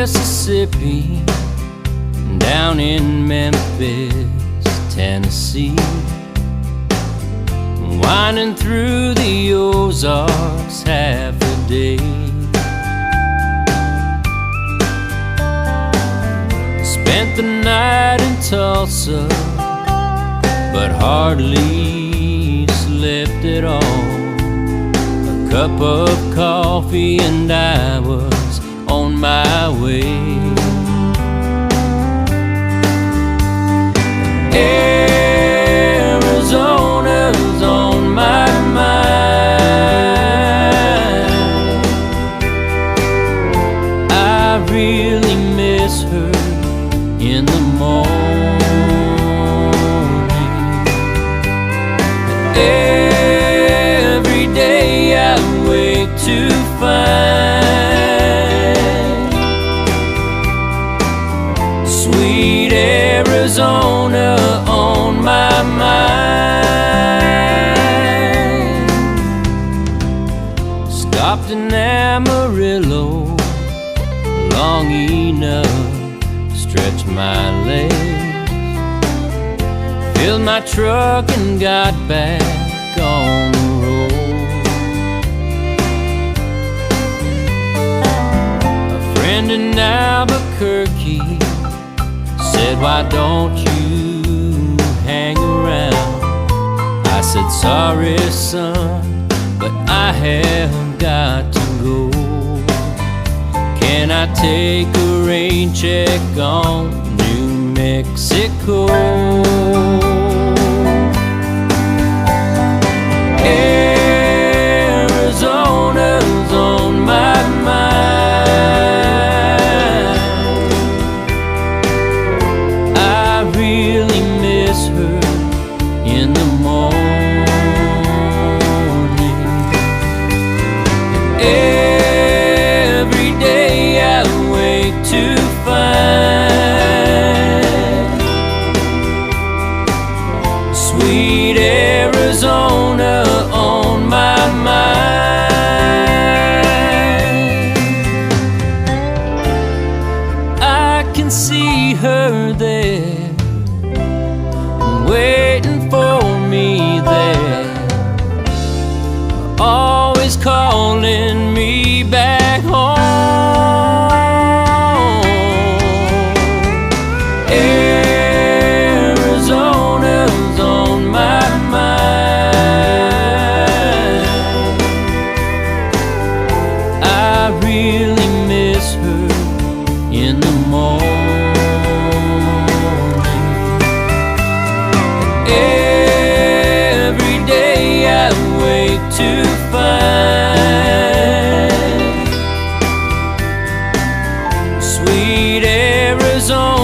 Mississippi, down in Memphis, Tennessee, winding through the Ozarks half a day. Spent the night in Tulsa, but hardly slept at all. A cup of coffee and I was on my way. Arizona's on my mind. I really miss her in the morning. Every day I wake to find sweet Arizona on my mind. Stopped in Amarillo long enough, stretched my legs, filled my truck and got back on the road. A friend in Albuquerque said, "Why don't you hang around?" I said, "Sorry, son, but I have got to go. Can I take a rain check on New Mexico?" Arizona's on my mind. I really miss her in the morning. Every day I wake to find sweet Arizona on my mind. I can see her there, waiting for me there, always calling me back home. Arizona's on my mind. I really miss her in the morning. Every day I wake to find sweet Arizona